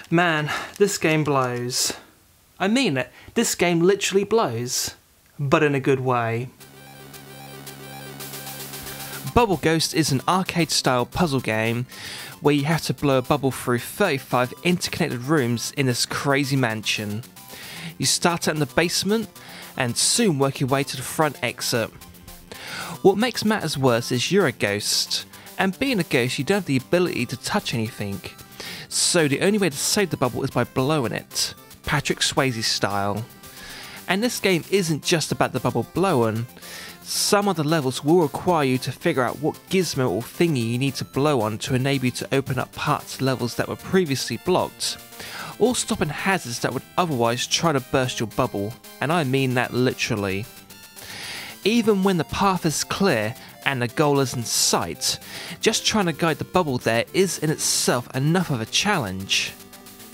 Man, this game blows. I mean it, this game literally blows. But in a good way. Bubble Ghost is an arcade-style puzzle game where you have to blow a bubble through 35 interconnected rooms in this crazy mansion. You start out in the basement and soon work your way to the front exit. What makes matters worse is you're a ghost, and being a ghost you don't have the ability to touch anything, so the only way to save the bubble is by blowing it, Patrick Swayze style. And this game isn't just about the bubble blowing. Some of the levels will require you to figure out what gizmo or thingy you need to blow on to enable you to open up parts of levels that were previously blocked, or stopping hazards that would otherwise try to burst your bubble, and I mean that literally. Even when the path is clear and the goal is in sight, just trying to guide the bubble there is in itself enough of a challenge.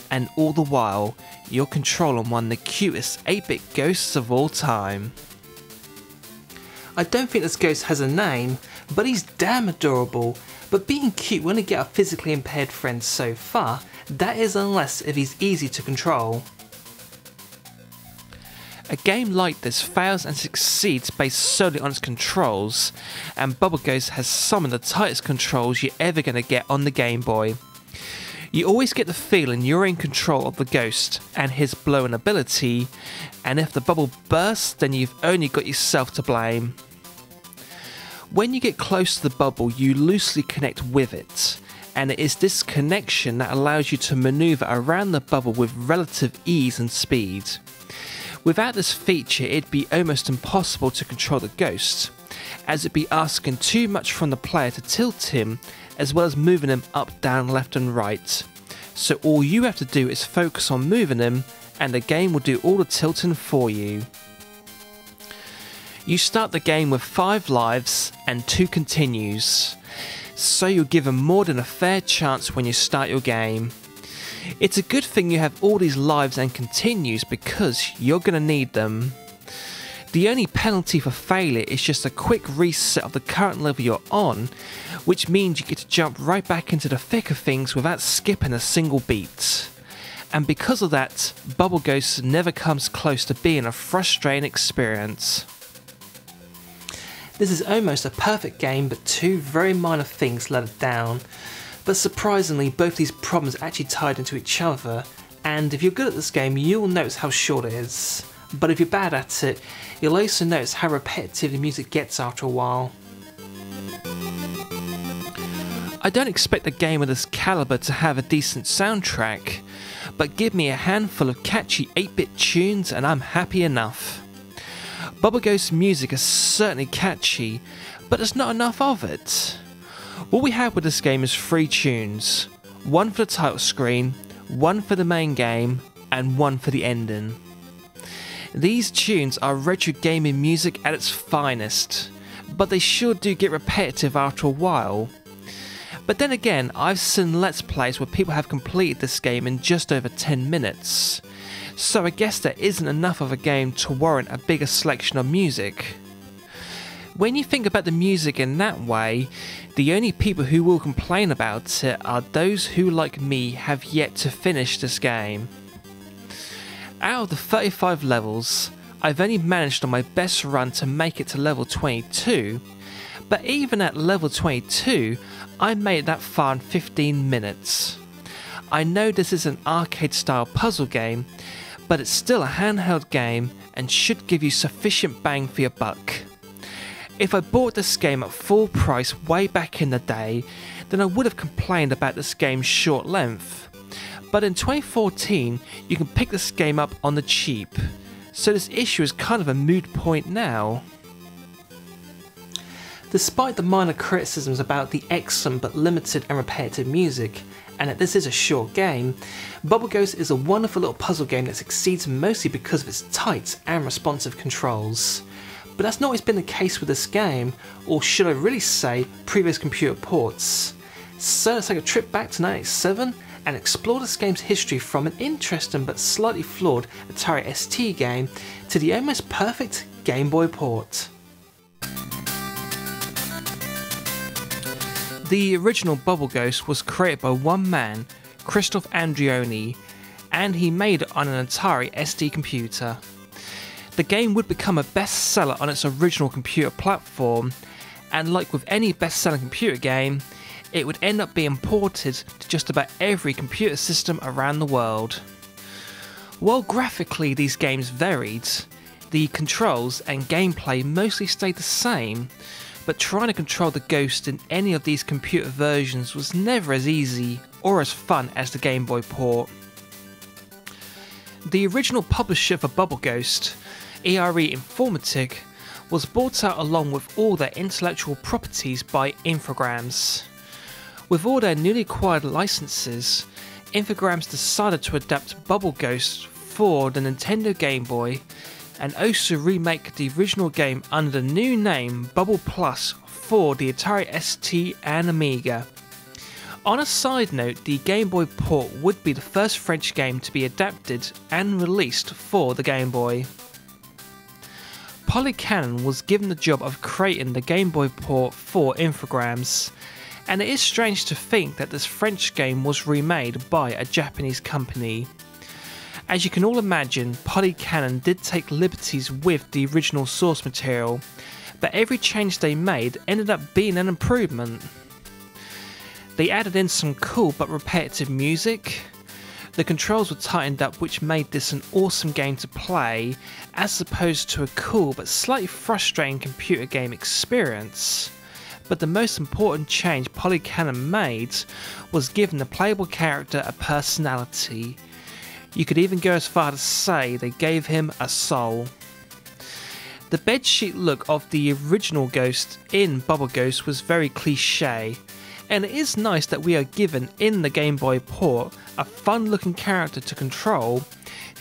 And all the while, you're controlling one of the cutest 8-bit ghosts of all time. I don't think this ghost has a name, but he's damn adorable. But being cute when you get a physically impaired friend so far, that is unless if he's easy to control. A game like this fails and succeeds based solely on its controls, and Bubble Ghost has some of the tightest controls you're ever going to get on the Game Boy. You always get the feeling you're in control of the ghost and his blowing ability, and if the bubble bursts then you've only got yourself to blame. When you get close to the bubble you loosely connect with it, and it is this connection that allows you to maneuver around the bubble with relative ease and speed. Without this feature it'd be almost impossible to control the ghost, as it'd be asking too much from the player to tilt him, as well as moving him up, down, left and right. So all you have to do is focus on moving him and the game will do all the tilting for you. You start the game with 5 lives and 2 continues, so you're given more than a fair chance when you start your game. It's a good thing you have all these lives and continues because you're going to need them. The only penalty for failure is just a quick reset of the current level you're on, which means you get to jump right back into the thick of things without skipping a single beat. And because of that, Bubble Ghost never comes close to being a frustrating experience. This is almost a perfect game, but 2 very minor things let it down. But surprisingly, both these problems are actually tied into each other, and if you're good at this game, you'll notice how short it is. But if you're bad at it, you'll also notice how repetitive the music gets after a while. I don't expect a game of this caliber to have a decent soundtrack, but give me a handful of catchy 8-bit tunes and I'm happy enough. Bubble Ghost's music is certainly catchy, but there's not enough of it. What we have with this game is 3 tunes, 1 for the title screen, 1 for the main game, and 1 for the ending. These tunes are retro gaming music at its finest, but they sure do get repetitive after a while. But then again, I've seen Let's Plays where people have completed this game in just over 10 minutes, so I guess there isn't enough of a game to warrant a bigger selection of music. When you think about the music in that way, the only people who will complain about it are those who, like me, have yet to finish this game. Out of the 35 levels, I've only managed on my best run to make it to level 22, but even at level 22, I made it that far in 15 minutes. I know this is an arcade style puzzle game, but it's still a handheld game and should give you sufficient bang for your buck. If I bought this game at full price way back in the day, then I would have complained about this game's short length. But in 2014, you can pick this game up on the cheap, so this issue is kind of a moot point now. Despite the minor criticisms about the excellent but limited and repetitive music, and that this is a short game, Bubble Ghost is a wonderful little puzzle game that succeeds mostly because of its tight and responsive controls. But that's not always been the case with this game, or should I really say, previous computer ports. So let's take a trip back to 1987 and explore this game's history from an interesting but slightly flawed Atari ST game to the almost perfect Game Boy port. The original Bubble Ghost was created by one man Christoph Andreoni, and he made it on an Atari ST computer. The game would become a bestseller on its original computer platform, and like with any best-selling computer game, it would end up being ported to just about every computer system around the world. While graphically these games varied, the controls and gameplay mostly stayed the same, but trying to control the Ghost in any of these computer versions was never as easy or as fun as the Game Boy port. The original publisher for Bubble Ghost, ERE Informatic, was bought out along with all their intellectual properties by Infogrames. With all their newly acquired licenses, Infogrames decided to adapt Bubble Ghost for the Nintendo Game Boy and also remake the original game under the new name Bubble Plus for the Atari ST and Amiga. On a side note, the Game Boy port would be the first French game to be adapted and released for the Game Boy. Polycannon was given the job of creating the Game Boy port for Infogrames, and it is strange to think that this French game was remade by a Japanese company. As you can all imagine, Polycannon did take liberties with the original source material, but every change they made ended up being an improvement. They added in some cool but repetitive music. The controls were tightened up, which made this an awesome game to play, as opposed to a cool but slightly frustrating computer game experience. But the most important change Polycannon made was giving the playable character a personality. You could even go as far to say they gave him a soul. The bedsheet look of the original Ghost in Bubble Ghost was very cliche, and it is nice that we are given in the Game Boy port a fun looking character to control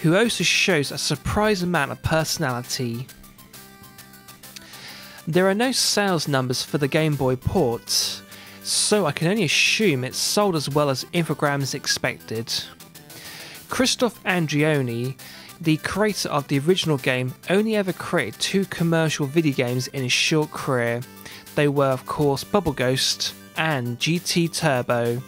who also shows a surprising amount of personality. There are no sales numbers for the Game Boy port, so I can only assume it sold as well as Infogrames expected. Christoph Andreoni, the creator of the original game, only ever created 2 commercial video games in his short career. They were of course Bubble Ghost and GT Turbo.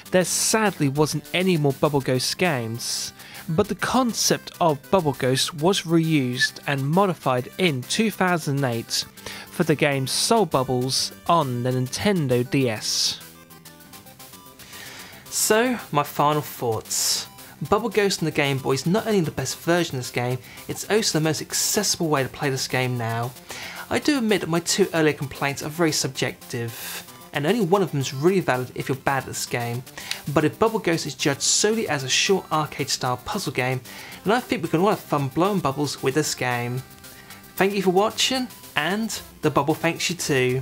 There sadly wasn't any more Bubble Ghost games, but the concept of Bubble Ghost was reused and modified in 2008 for the game Soul Bubbles on the Nintendo DS. So, my final thoughts. Bubble Ghost on the Game Boy is not only the best version of this game, it's also the most accessible way to play this game now. I do admit that my 2 earlier complaints are very subjective, and only one of them is really valid if you're bad at this game. But if Bubble Ghost is judged solely as a short arcade style puzzle game, then I think we can all have fun blowing bubbles with this game. Thank you for watching, and the bubble thanks you too.